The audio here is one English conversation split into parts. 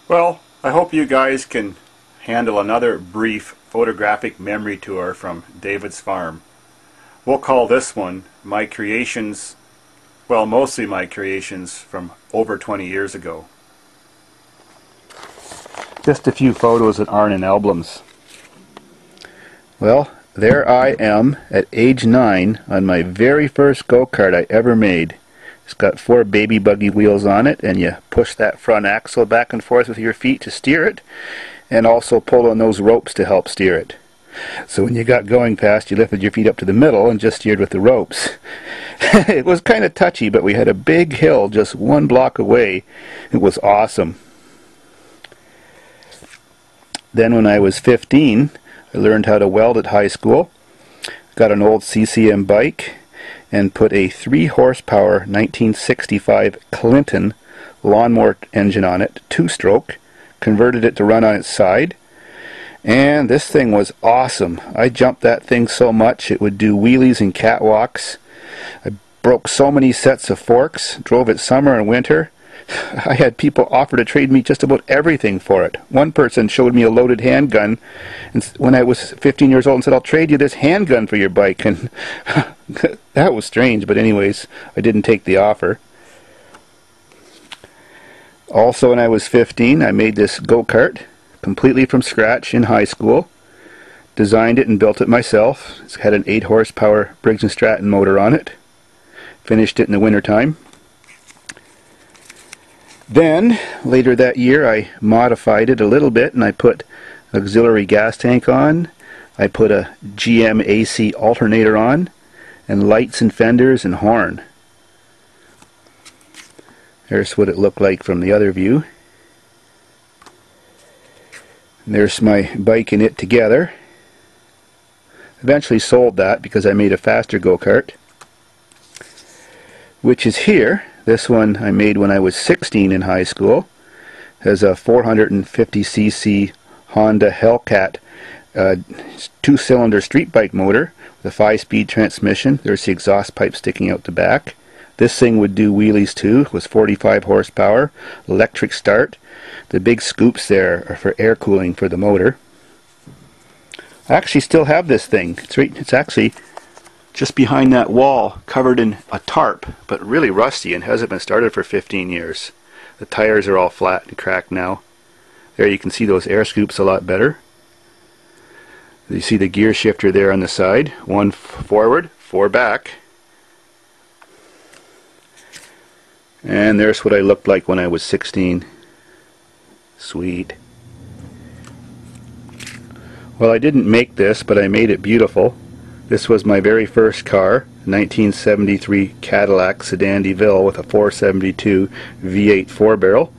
Well, I hope you guys can handle another brief photographic memory tour from David's farm. We'll call this one my creations, well, mostly my creations from over 20 years ago. Just a few photos that aren't in albums. Well, there I am at age 9 on my very first go-kart I ever made. It's got 4 baby buggy wheels on it, and you push that front axle back and forth with your feet to steer it, and also pull on those ropes to help steer it. So when you got going fast, you lifted your feet up to the middle and just steered with the ropes. It was kind of touchy, but we had a big hill just 1 block away. It was awesome. Then when I was 15, I learned how to weld at high school. Got an old CCM bike and put a 3 horsepower 1965 Clinton lawnmower engine on it, 2-stroke, converted it to run on its side, and this thing was awesome. I jumped that thing so much it would do wheelies and catwalks. I broke so many sets of forks, drove it summer and winter. I had people offer to trade me just about everything for it. One person showed me a loaded handgun and when I was 15 years old and said, "I'll trade you this handgun for your bike." And that was strange, but anyways, I didn't take the offer. Also, when I was 15, I made this go-kart completely from scratch in high school. Designed it and built it myself. It had an 8 horsepower Briggs & Stratton motor on it. Finished it in the wintertime. Then, later that year, I modified it a little bit and I put an auxiliary gas tank on. I put a GM AC alternator on, and lights and fenders and horn. There's what it looked like from the other view. And there's my bike and it together. Eventually sold that because I made a faster go-kart, which is here. This one I made when I was 16 in high school. It has a 450cc Honda Hellcat 2-cylinder street bike motor with a 5-speed transmission. There's the exhaust pipe sticking out the back. This thing would do wheelies too. It was 45 horsepower, electric start. The big scoops there are for air cooling for the motor. I actually still have this thing. It's actually just behind that wall, covered in a tarp, but really rusty and hasn't been started for 15 years. The tires are all flat and cracked now. There you can see those air scoops a lot better. You see the gear shifter there on the side. 1 forward, 4 back. And there's what I looked like when I was 16. Sweet. Well, I didn't make this, but I made it beautiful. This was my very first car, 1973 Cadillac Sedan DeVille with a 472 V8 4-barrel.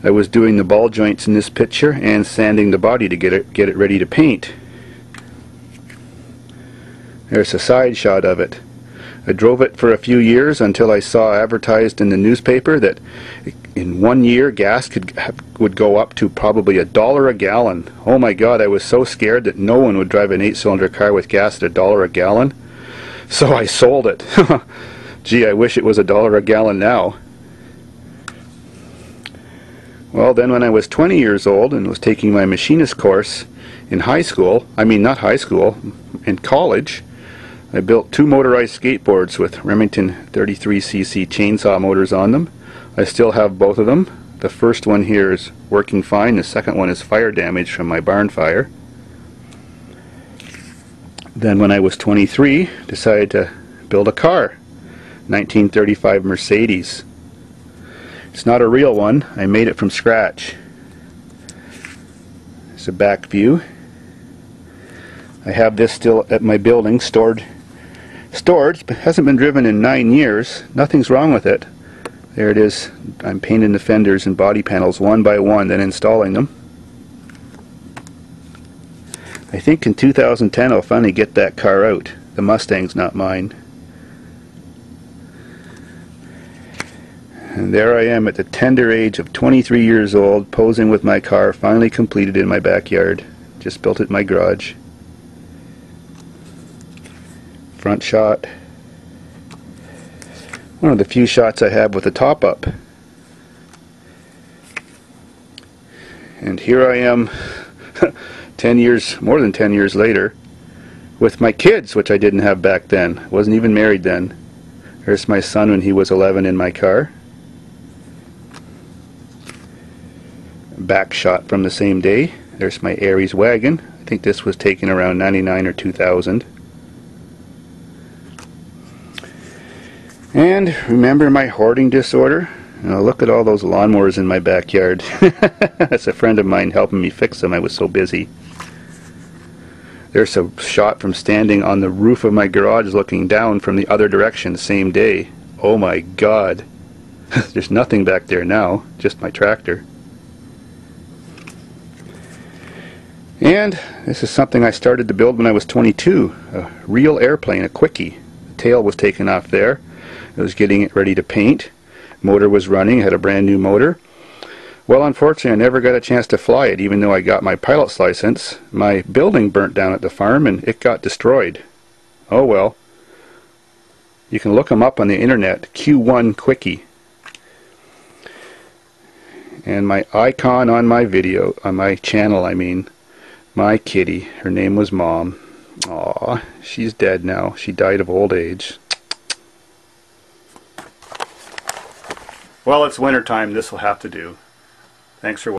I was doing the ball joints in this picture and sanding the body to get it ready to paint. There's a side shot of it. I drove it for a few years until I saw advertised in the newspaper that in 1 year gas would go up to probably $1 a gallon. Oh my God, I was so scared that no one would drive an 8-cylinder car with gas at $1 a gallon. So I sold it. Gee, I wish it was $1 a gallon now. Well, then when I was 20 years old and was taking my machinist course in high school, not high school, in college, I built 2 motorized skateboards with Remington 33cc chainsaw motors on them. I still have both of them. The first one here is working fine. The second one is fire damage from my barn fire. Then when I was 23, decided to build a car. 1935 Mercedes. It's not a real one. I made it from scratch. It's a back view. I have this still at my building stored. It hasn't been driven in 9 years. Nothing's wrong with it. There it is. I'm painting the fenders and body panels one by one, then installing them. I think in 2010 I'll finally get that car out. The Mustang's not mine. And there I am at the tender age of 23 years old, posing with my car finally completed in my backyard. Just built it in my garage. Front shot. One of the few shots I have with the top up. And here I am 10 years, more than 10 years later, with my kids, which I didn't have back then. I wasn't even married then. There's my son when he was 11 in my car. Back shot from the same day. There's my Aries wagon. I think this was taken around 99 or 2000. And remember my hoarding disorder? Look at all those lawnmowers in my backyard. That's a friend of mine helping me fix them. I was so busy. There's a shot from standing on the roof of my garage looking down from the other direction the same day. Oh my God. There's nothing back there now, just my tractor. And this is something I started to build when I was 22. A real airplane, a quickie. The tail was taken off there. I was getting it ready to paint. Motor was running, had a brand new motor. Well, unfortunately, I never got a chance to fly it, even though I got my pilot's license. My building burnt down at the farm and it got destroyed. Oh well. You can look them up on the internet, Q1 Quickie. And my icon on my video, on my channel I mean, my kitty, her name was Mom. Aw, she's dead now. She died of old age. Well, it's winter time. This will have to do. Thanks for watching.